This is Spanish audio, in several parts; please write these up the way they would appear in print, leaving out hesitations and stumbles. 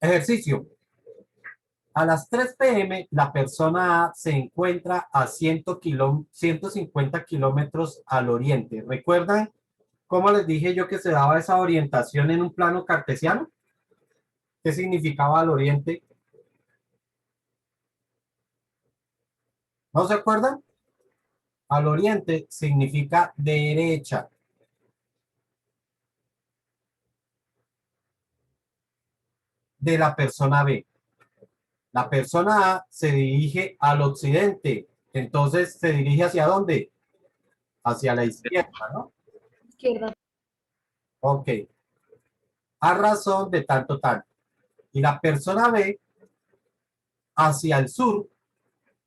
Ejercicio. A las 3 p.m. la persona A se encuentra a 150 kilómetros al oriente. ¿Recuerdan cómo les dije yo que se daba esa orientación en un plano cartesiano? ¿Qué significaba al oriente? ¿No se acuerdan? Al oriente significa derecha. De la persona B. La persona A se dirige al occidente. Entonces, ¿se dirige hacia dónde? Hacia la izquierda, ¿no? Izquierda. Ok. A razón de tanto, tanto. Y la persona B hacia el sur.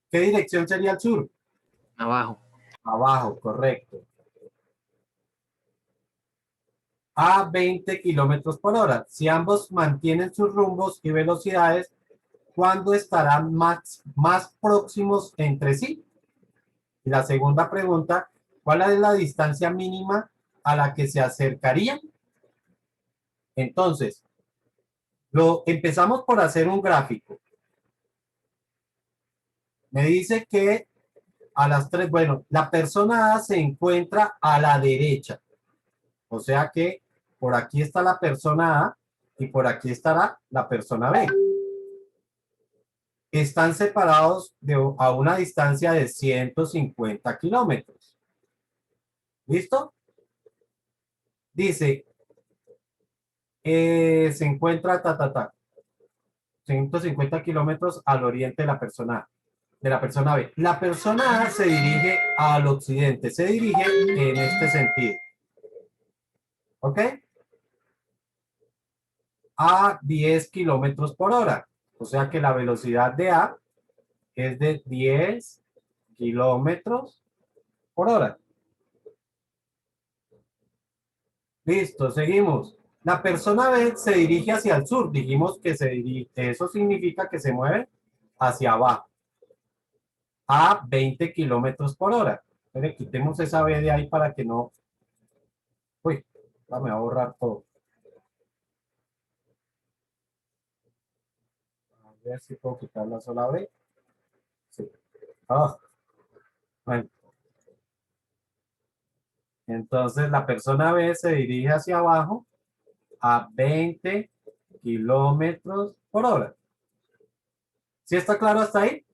¿Qué dirección sería el sur? Abajo. Abajo, correcto. A 20 kilómetros por hora. Si ambos mantienen sus rumbos y velocidades, ¿cuándo estarán más próximos entre sí? Y la segunda pregunta, ¿cuál es la distancia mínima a la que se acercarían? Entonces, empezamos por hacer un gráfico. Me dice que a las 3, bueno, la persona A se encuentra a la derecha. O sea que por aquí está la persona A y por aquí estará la persona B. Están separados a una distancia de 150 kilómetros. ¿Listo? Dice, se encuentra 150 kilómetros al oriente de la persona A, de la persona B. La persona A se dirige al occidente, se dirige en este sentido. ¿Ok? A 10 kilómetros por hora. O sea que la velocidad de A es de 10 kilómetros por hora. Listo, seguimos. La persona B se dirige hacia el sur. Dijimos que eso significa que se mueve hacia abajo. A 20 kilómetros por hora. Entonces, quitemos esa B de ahí para que no... Uy, me va a borrar todo. A ver si puedo quitar la sola B. Sí. Oh, bueno. Entonces, la persona B se dirige hacia abajo a 20 kilómetros por hora. ¿Sí está claro hasta ahí?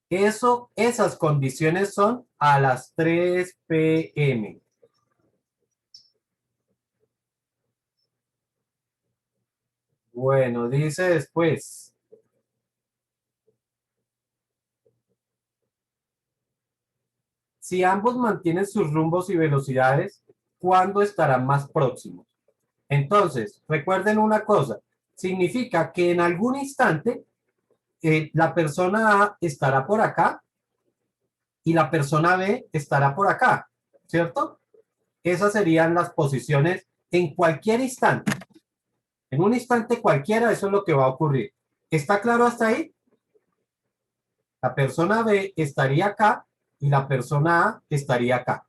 Esas condiciones son a las 3 p.m. Bueno, dice después. Si ambos mantienen sus rumbos y velocidades, ¿cuándo estarán más próximos? Entonces, recuerden una cosa. Significa que en algún instante la persona A estará por acá y la persona B estará por acá, ¿cierto? Esas serían las posiciones en cualquier instante. En un instante cualquiera, eso es lo que va a ocurrir. ¿Está claro hasta ahí? La persona B estaría acá y la persona A estaría acá.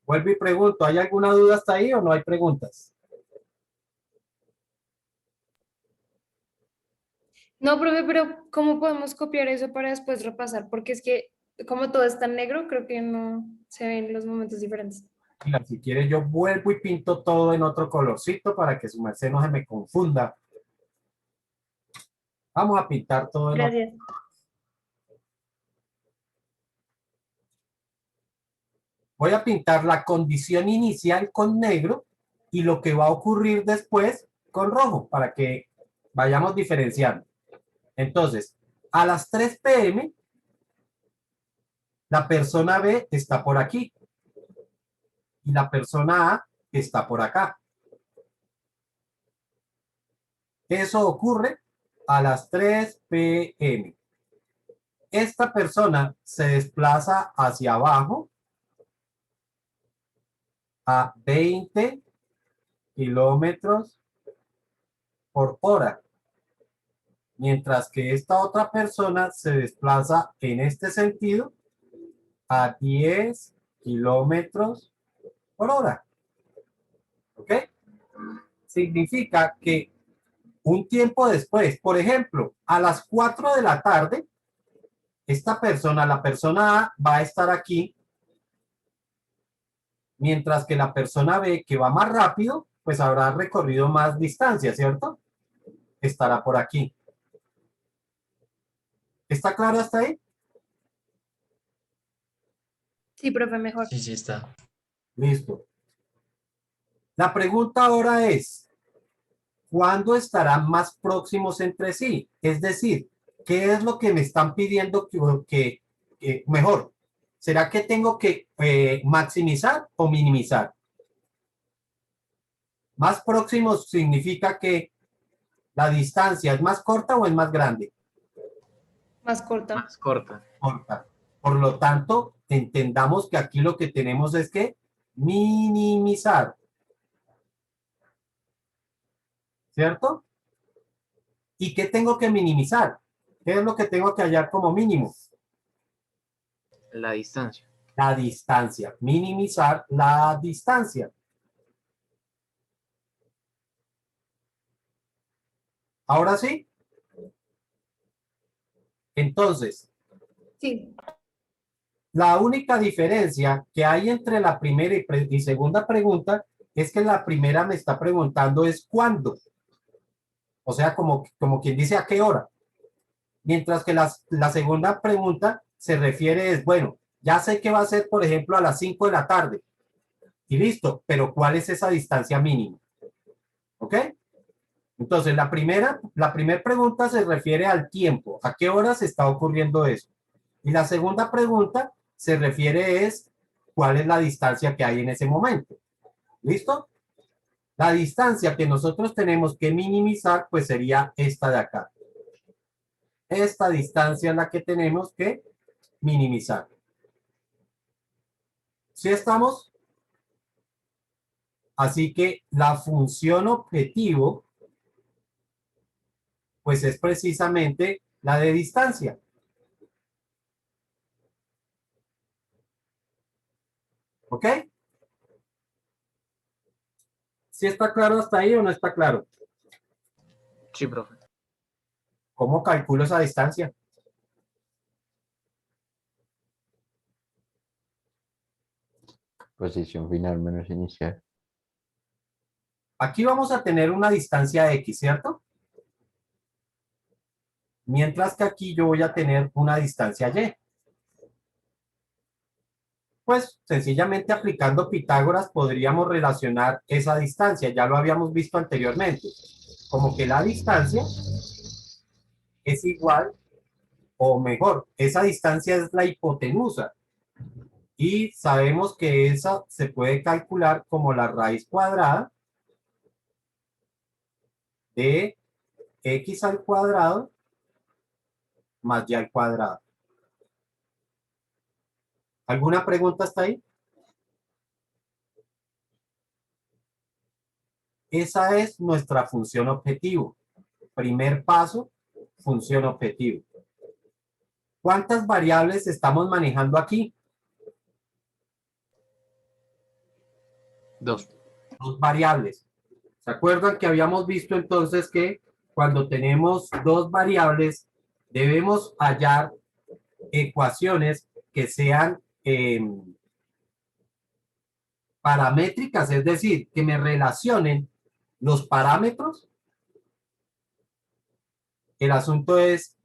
Vuelvo y pregunto, ¿hay alguna duda hasta ahí o no hay preguntas? No, profe, pero ¿cómo podemos copiar eso para después repasar? Porque es que como todo está en negro, creo que no se ven los momentos diferentes. Mira, si quiere yo vuelvo y pinto todo en otro colorcito para que su merced no se me confunda. Vamos a pintar todo en otro. Gracias. Voy a pintar la condición inicial con negro y lo que va a ocurrir después con rojo para que vayamos diferenciando. Entonces, a las 3 p.m., la persona B está por aquí y la persona A está por acá. Eso ocurre a las 3 p.m. Esta persona se desplaza hacia abajo a 20 kilómetros por hora, mientras que esta otra persona se desplaza en este sentido a 10 kilómetros por hora. ¿Ok? Significa que un tiempo después, por ejemplo, a las 4 de la tarde, esta persona, la persona A, va a estar aquí, mientras que la persona B, que va más rápido, pues habrá recorrido más distancia, ¿cierto? Estará por aquí. ¿Está claro hasta ahí? Sí, profe, mejor. Sí, sí está. Listo. La pregunta ahora es, ¿cuándo estarán más próximos entre sí? Es decir, ¿qué es lo que me están pidiendo que mejor? ¿Será que tengo que maximizar o minimizar? Más próximos significa que la distancia es más corta o es más grande. Más corta. Más corta. Corta. Por lo tanto, entendamos que aquí lo que tenemos es que minimizar. ¿Cierto? ¿Y qué tengo que minimizar? ¿Qué es lo que tengo que hallar como mínimo? La distancia. La distancia. Minimizar la distancia. ¿Ahora sí? Entonces, Sí, la única diferencia que hay entre la primera y segunda pregunta es que la primera me está preguntando es ¿cuándo? O sea, como quien dice a qué hora. Mientras que la segunda pregunta se refiere es, bueno, ya sé que va a ser, por ejemplo, a las 5 de la tarde. Y listo, pero ¿cuál es esa distancia mínima? ¿Ok? Entonces, la primera pregunta se refiere al tiempo. ¿A qué horas está ocurriendo eso? Y la segunda pregunta se refiere es cuál es la distancia que hay en ese momento. ¿Listo? La distancia que nosotros tenemos que minimizar, pues sería esta de acá. Esta distancia es la que tenemos que minimizar. ¿Sí estamos? Así que la función objetivo, pues es precisamente la de distancia. ¿Ok? ¿Sí está claro hasta ahí o no está claro? Sí, profe. ¿Cómo calculo esa distancia? Posición final menos inicial. Aquí vamos a tener una distancia X, ¿cierto? Mientras que aquí yo voy a tener una distancia Y. Pues sencillamente aplicando Pitágoras podríamos relacionar esa distancia. Ya lo habíamos visto anteriormente. Como que la distancia es igual, o mejor, esa distancia es la hipotenusa. Y sabemos que esa se puede calcular como la raíz cuadrada de x al cuadrado más y al cuadrado. ¿Alguna pregunta hasta ahí? Esa es nuestra función objetivo. Primer paso, función objetivo. ¿Cuántas variables estamos manejando aquí? Dos. Dos variables. ¿Se acuerdan que habíamos visto entonces que cuando tenemos dos variables debemos hallar ecuaciones que sean paramétricas, es decir, que me relacionen los parámetros? El asunto es,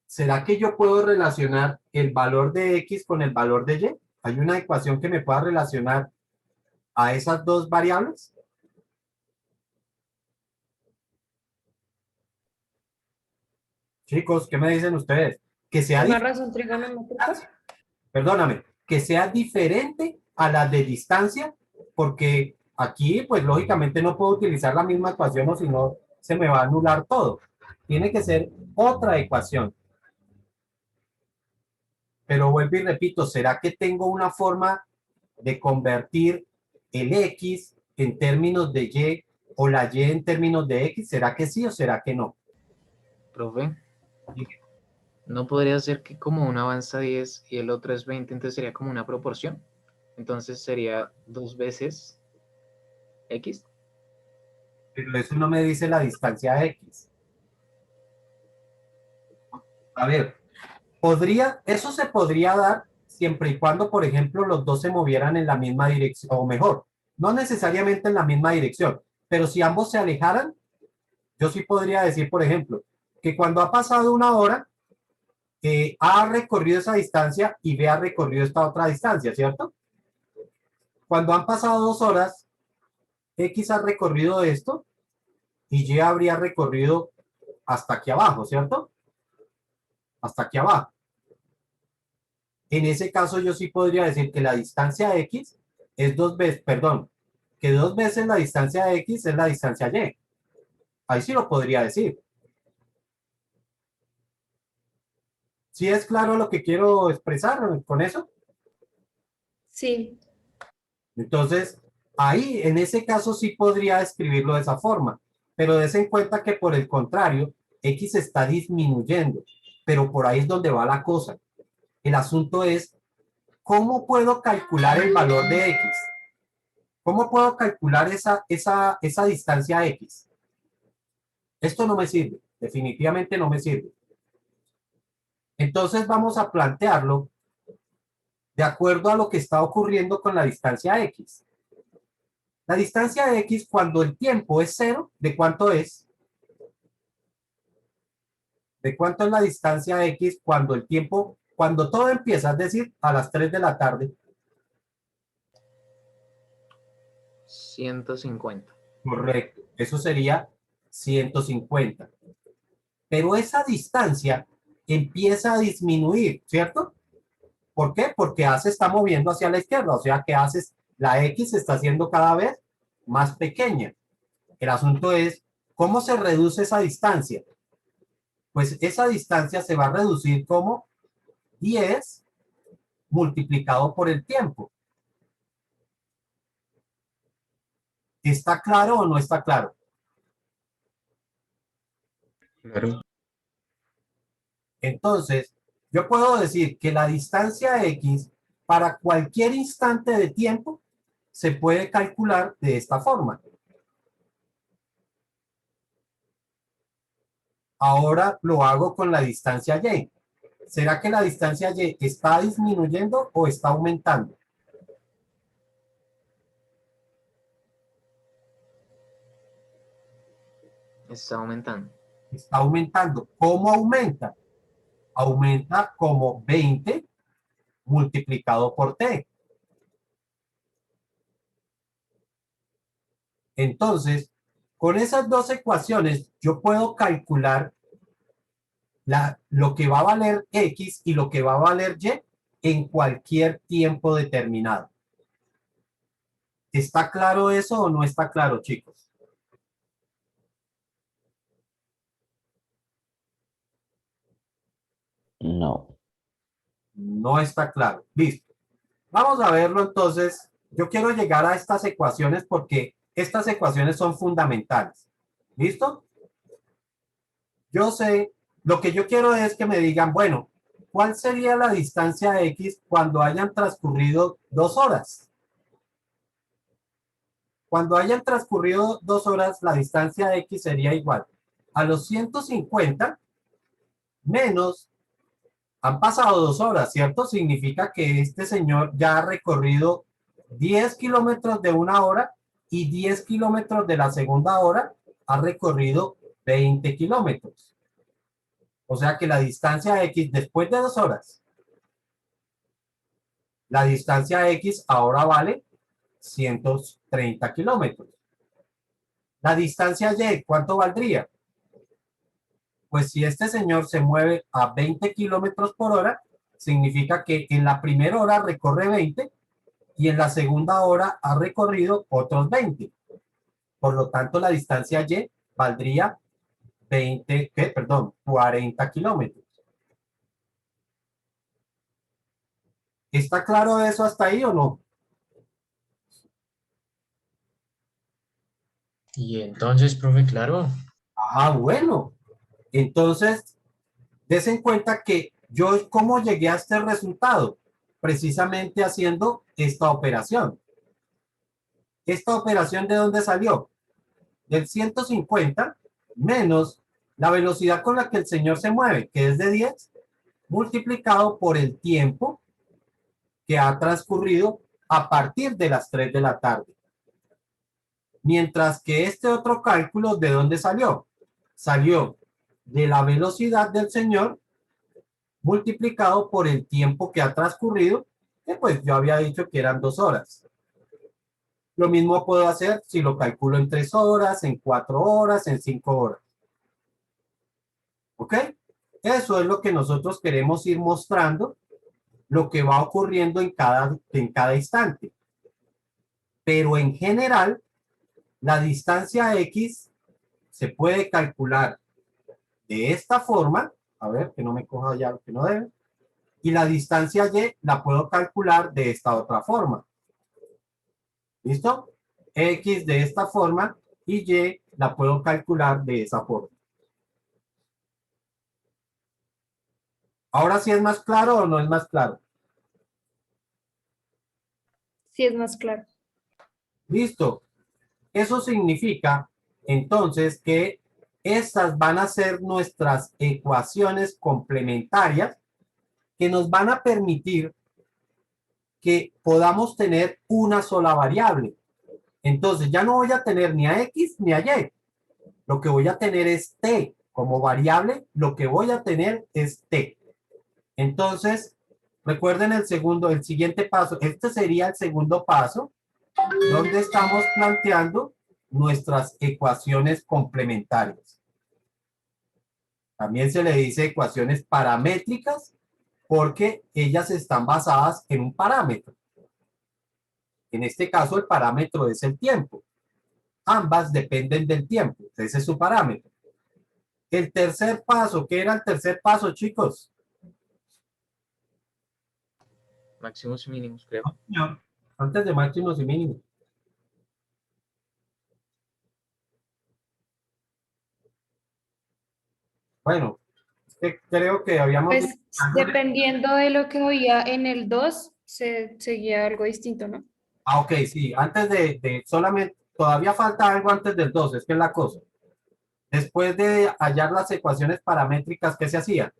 ¿será que yo puedo relacionar el valor de X con el valor de Y? ¿Hay una ecuación que me pueda relacionar a esas dos variables? Chicos, ¿qué me dicen ustedes? Que sea, una razón trigonométrica. perdóname, que sea diferente a la de distancia, porque aquí, pues lógicamente no puedo utilizar la misma ecuación o si no, se me va a anular todo. Tiene que ser otra ecuación. Pero vuelvo y repito, ¿será que tengo una forma de convertir el X en términos de Y o la Y en términos de X? ¿Será que sí o será que no? Profe, ¿no podría ser que como uno avanza 10 y el otro es 20, entonces sería como una proporción? Entonces sería 2 veces X. Pero eso no me dice la distancia X. A ver, eso se podría dar siempre y cuando, por ejemplo, los dos se movieran en la misma dirección, o mejor, no necesariamente en la misma dirección, pero si ambos se alejaran, yo sí podría decir, por ejemplo, que cuando ha pasado una hora, A ha recorrido esa distancia y B ha recorrido esta otra distancia, ¿cierto? Cuando han pasado 2 horas, X ha recorrido esto y Y habría recorrido hasta aquí abajo, ¿cierto? Hasta aquí abajo. En ese caso yo sí podría decir que la distancia X es 2 veces, perdón, que 2 veces la distancia X es la distancia Y. Ahí sí lo podría decir. ¿Sí es claro lo que quiero expresar con eso? Sí, Entonces, ahí, en ese caso sí podría escribirlo de esa forma, pero des en cuenta que por el contrario, X está disminuyendo, pero por ahí es donde va la cosa. El asunto es, ¿cómo puedo calcular el valor de X? ¿Cómo puedo calcular esa distancia X? Esto no me sirve, definitivamente no me sirve. Entonces vamos a plantearlo de acuerdo a lo que está ocurriendo con la distancia X. La distancia X cuando el tiempo es 0, ¿de cuánto es? ¿De cuánto es la distancia X cuando el tiempo, cuando todo empieza, es decir, a las 3 de la tarde? 150. Correcto, eso sería 150. Pero esa distancia empieza a disminuir, ¿cierto? ¿Por qué? Porque A se está moviendo hacia la izquierda, o sea que la X se está haciendo cada vez más pequeña. El asunto es, ¿cómo se reduce esa distancia? Pues esa distancia se va a reducir como 10 multiplicado por el tiempo. ¿Está claro o no está claro? Claro. Entonces, yo puedo decir que la distancia X para cualquier instante de tiempo se puede calcular de esta forma. Ahora lo hago con la distancia Y. ¿Será que la distancia Y está disminuyendo o está aumentando? Está aumentando. Está aumentando. ¿Cómo aumenta? Aumenta como 20 multiplicado por T. Entonces, con esas dos ecuaciones, yo puedo calcular lo que va a valer X y lo que va a valer Y en cualquier tiempo determinado. ¿Está claro eso o no está claro, chicos? No. No está claro. Listo. Vamos a verlo entonces. Yo quiero llegar a estas ecuaciones porque estas ecuaciones son fundamentales. ¿Listo? Yo sé, lo que yo quiero es que me digan, bueno, ¿cuál sería la distancia X cuando hayan transcurrido 2 horas? Cuando hayan transcurrido 2 horas, la distancia X sería igual a los 150 menos, han pasado 2 horas, ¿cierto? Significa que este señor ya ha recorrido 10 kilómetros de una hora y 10 kilómetros de la segunda hora, ha recorrido 20 kilómetros. O sea que la distancia X después de 2 horas, la distancia X ahora vale 130 kilómetros. La distancia Y, ¿cuánto valdría? Pues si este señor se mueve a 20 kilómetros por hora, significa que en la primera hora recorre 20 y en la segunda hora ha recorrido otros 20. Por lo tanto, la distancia Y valdría 40 kilómetros. ¿Está claro eso hasta ahí o no? Y entonces, profe, claro. Ah, bueno. Entonces, des en cuenta que yo, ¿cómo llegué a este resultado? precisamente haciendo esta operación. ¿Esta operación de dónde salió? Del 150 menos la velocidad con la que el señor se mueve, que es de 10, multiplicado por el tiempo que ha transcurrido a partir de las 3 de la tarde. Mientras que este otro cálculo, ¿de dónde salió? Salió de la velocidad del señor multiplicado por el tiempo que ha transcurrido, que pues yo había dicho que eran 2 horas. Lo mismo puedo hacer si lo calculo en 3 horas, en 4 horas, en 5 horas. ¿Ok? Eso es lo que nosotros queremos ir mostrando, lo que va ocurriendo en cada instante. Pero en general, la distancia X se puede calcular de esta forma, a ver, que no me coja ya lo que no debe, y la distancia Y la puedo calcular de esta otra forma. ¿Listo? X de esta forma y Y la puedo calcular de esa forma. ¿Ahora sí es más claro o no es más claro? Sí, es más claro. Listo. Eso significa entonces que estas van a ser nuestras ecuaciones complementarias que nos van a permitir que podamos tener una sola variable. Entonces ya no voy a tener ni a X ni a Y. Lo que voy a tener es T. Como variable, lo que voy a tener es T. Entonces, recuerden el siguiente paso. Este sería el segundo paso, donde estamos planteando nuestras ecuaciones complementarias. También se le dice ecuaciones paramétricas porque ellas están basadas en un parámetro. En este caso, el parámetro es el tiempo. Ambas dependen del tiempo. Ese es su parámetro. El tercer paso, ¿qué era el tercer paso, chicos? Máximos y mínimos, creo. No. Antes de máximos y mínimos. Bueno, creo que habíamos Pues dicho algo de... dependiendo de lo que oía en el 2 se seguía algo distinto, ¿no? Ah, ok, sí. Antes de solamente... Todavía falta algo antes del 2, es que es la cosa. Después de hallar las ecuaciones paramétricas, ¿qué se hacía?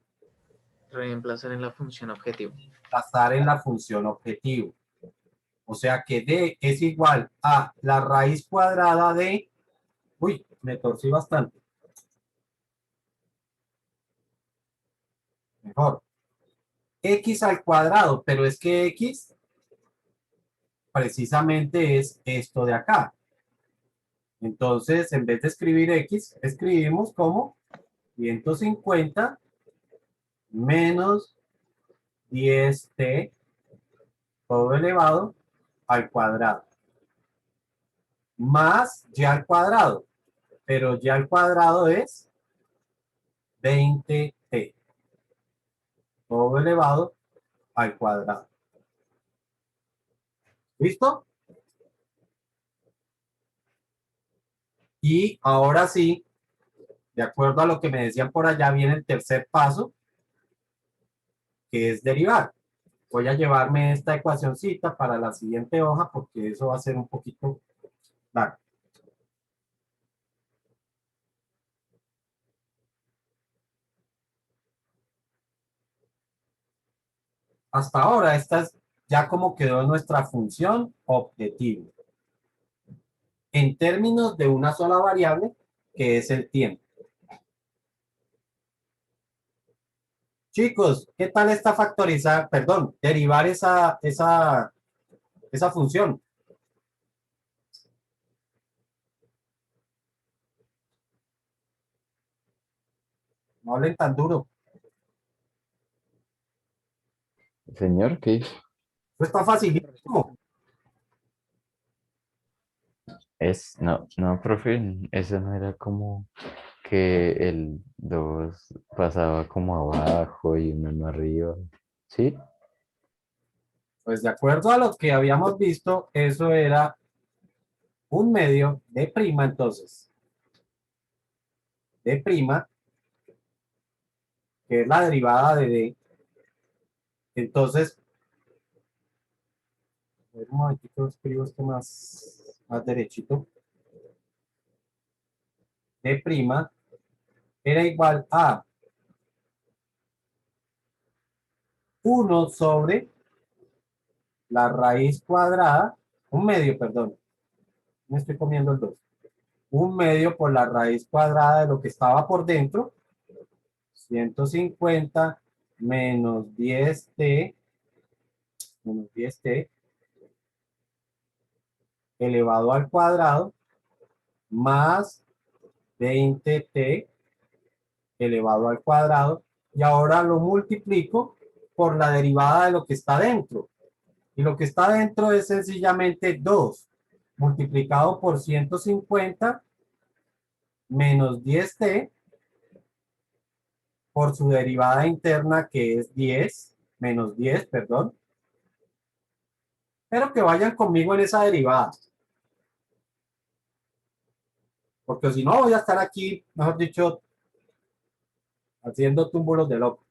Reemplazar en la función objetivo. Pasar en la función objetivo. O sea que D es igual a la raíz cuadrada de... Uy, me torcí bastante. Mejor. X al cuadrado, pero es que X precisamente es esto de acá. Entonces, en vez de escribir X, escribimos como 150 menos 10t todo elevado al cuadrado. Más y al cuadrado. Pero y al cuadrado es 20t todo elevado al cuadrado. ¿Listo? Y ahora sí, de acuerdo a lo que me decían por allá, viene el tercer paso, que es derivar. Voy a llevarme esta ecuacioncita para la siguiente hoja porque eso va a ser un poquito largo. Hasta ahora, esta es ya como quedó nuestra función objetivo. En términos de una sola variable, que es el tiempo. Chicos, ¿qué tal está factorizar, perdón, derivar esa función? No hablen tan duro. Señor, ¿qué hizo? Esto está facilísimo. No, no, profe, eso no era como que el 2 pasaba como abajo y uno arriba. ¿Sí? Pues de acuerdo a lo que habíamos visto, eso era un medio de prima, entonces. De prima, que es la derivada de D. Entonces, A ver, un momentito, escribo esto más derechito. D' era igual a 1 sobre la raíz cuadrada, un medio, perdón, me estoy comiendo el 2. Un medio por la raíz cuadrada de lo que estaba por dentro, 150 menos 10t, elevado al cuadrado, más 20t elevado al cuadrado, y ahora lo multiplico por la derivada de lo que está dentro. Y lo que está dentro es sencillamente 2 multiplicado por 150 menos 10t por su derivada interna, que es 10, menos 10, perdón. Pero que vayan conmigo en esa derivada. Porque si no voy a estar aquí, mejor dicho, haciendo túmbulos de loco.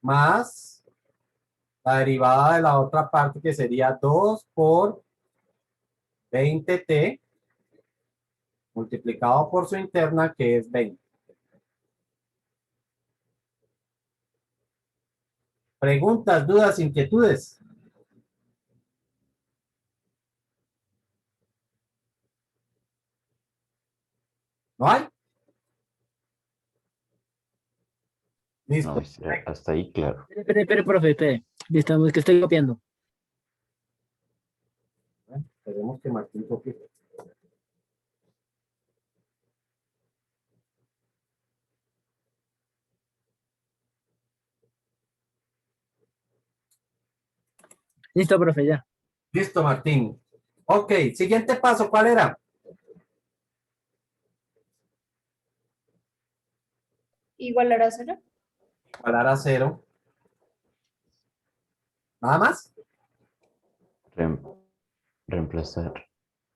Más la derivada de la otra parte, que sería 2 por 20t multiplicado por su interna, que es 20. Preguntas, dudas, inquietudes. ¿No hay? Listo. No, hasta ahí, claro. Espere, profe, espere. Estamos que estoy copiando. Esperemos que Martín copie. Listo, profe, ya. Listo, Martín. Ok, siguiente paso, ¿cuál era? Igualar a 0. Igualar a 0. ¿Nada más? Reemplazar.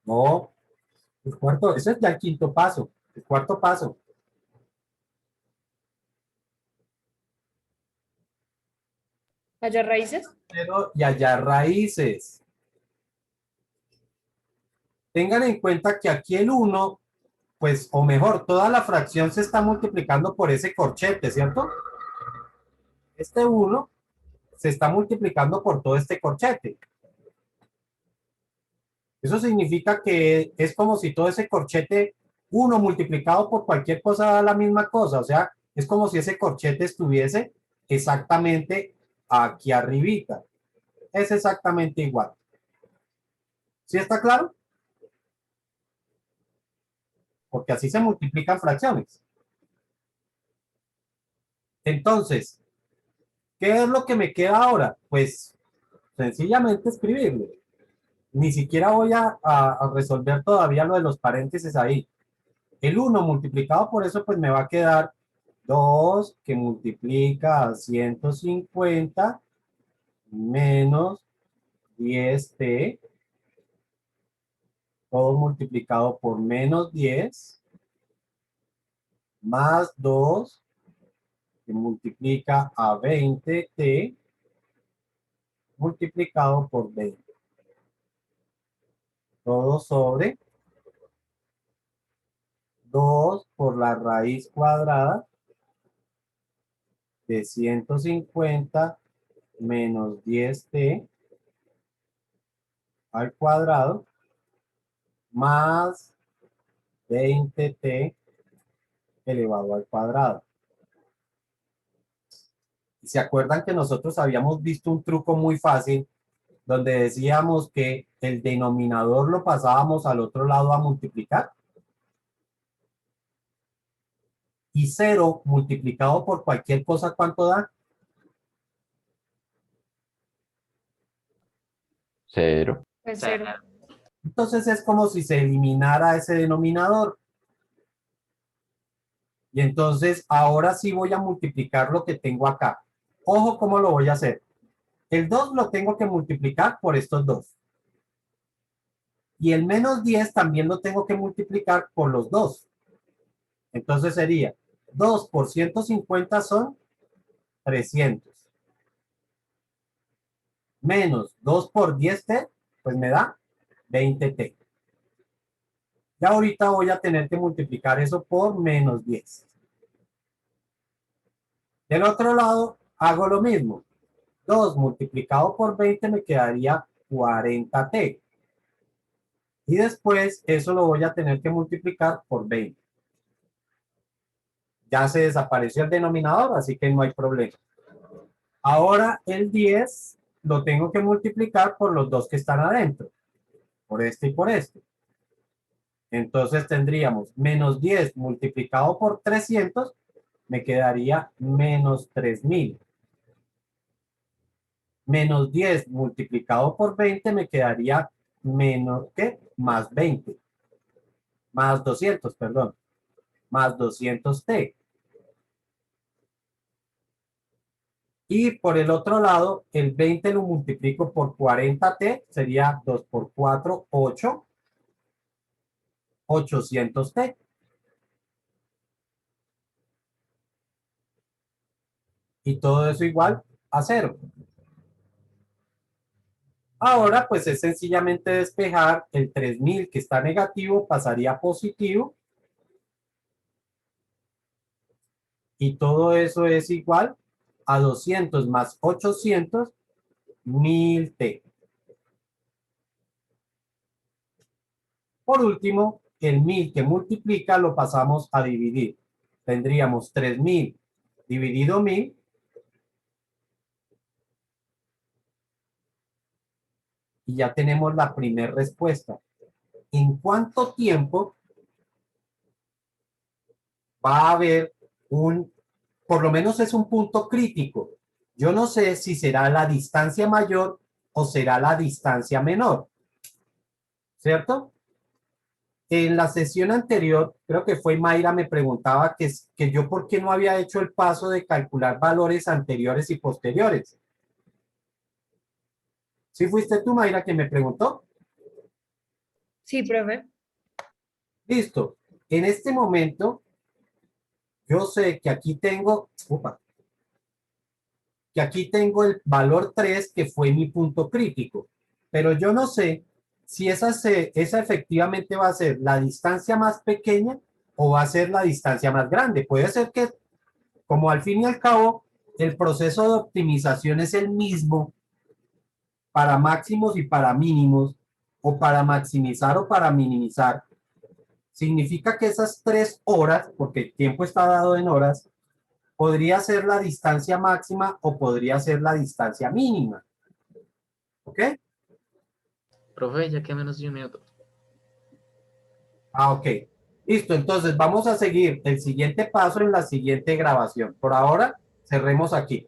No. El cuarto, eso es ya el quinto paso. El cuarto paso. Hallar raíces. Pero y hallar raíces. Tengan en cuenta que aquí el 1, pues, o mejor, toda la fracción se está multiplicando por ese corchete, ¿cierto? Este 1 se está multiplicando por todo este corchete. Eso significa que es como si todo ese corchete, 1 multiplicado por cualquier cosa, da la misma cosa. O sea, es como si ese corchete estuviese exactamente aquí arribita. Es exactamente igual. ¿Sí está claro? Porque así se multiplican fracciones. Entonces, ¿qué es lo que me queda ahora? Pues sencillamente escribirlo. Ni siquiera voy a resolver todavía lo de los paréntesis ahí. El 1 multiplicado por eso, pues me va a quedar 2 que multiplica a 150 menos 10t, todo multiplicado por menos 10, más 2 que multiplica a 20t multiplicado por 20. Todo sobre 2 por la raíz cuadrada de 150 menos 10t al cuadrado más 20t elevado al cuadrado. ¿Y se acuerdan que nosotros habíamos visto un truco muy fácil donde decíamos que el denominador lo pasábamos al otro lado a multiplicar? Y 0 multiplicado por cualquier cosa, ¿cuánto da? 0. Pues 0. Entonces es como si se eliminara ese denominador. Y entonces ahora sí voy a multiplicar lo que tengo acá. Ojo cómo lo voy a hacer. El 2 lo tengo que multiplicar por estos dos. Y el menos 10 también lo tengo que multiplicar por los dos. Entonces sería 2 por 150 son 300. menos 2 por 10t, pues me da 20t. Ya ahorita voy a tener que multiplicar eso por menos 10. Del otro lado, hago lo mismo. 2 multiplicado por 20 me quedaría 40t. Y después eso lo voy a tener que multiplicar por 20. Ya se desapareció el denominador, así que no hay problema. Ahora el 10 lo tengo que multiplicar por los dos que están adentro. Por este y por este. Entonces tendríamos menos 10 multiplicado por 300, me quedaría menos 3000. Menos 10 multiplicado por 20 me quedaría menos, ¿qué? Más 20. Más 200, perdón. Más 200t. Y por el otro lado, el 20 lo multiplico por 40t, sería 2 por 4, 8. 800t. Y todo eso igual a 0. Ahora, pues es sencillamente despejar el 3000 que está negativo, pasaría a positivo. Y todo eso es igual a 200 más 800, 1000t. Por último, el 1000 que multiplica lo pasamos a dividir. Tendríamos 3000 dividido 1000. Y ya tenemos la primera respuesta. ¿En cuánto tiempo va a haber por lo menos es un punto crítico? Yo no sé si será la distancia mayor o será la distancia menor, ¿cierto? En la sesión anterior, creo que fue Mayra, me preguntaba que yo por qué no había hecho el paso de calcular valores anteriores y posteriores. ¿Sí fuiste tú, Mayra, que me preguntó? Sí, profe. Listo. En este momento, yo sé que aquí tengo, que aquí tengo el valor 3, que fue mi punto crítico, pero yo no sé si esa efectivamente va a ser la distancia más pequeña o va a ser la distancia más grande. Puede ser que, como al fin y al cabo, el proceso de optimización es el mismo para máximos y para mínimos, o para maximizar o para minimizar, significa que esas 3 horas, porque el tiempo está dado en horas, podría ser la distancia máxima o podría ser la distancia mínima. ¿Ok? Profe, ya que menos de un minuto. Ok. Listo, entonces vamos a seguir el siguiente paso en la siguiente grabación. Por ahora, cerremos aquí.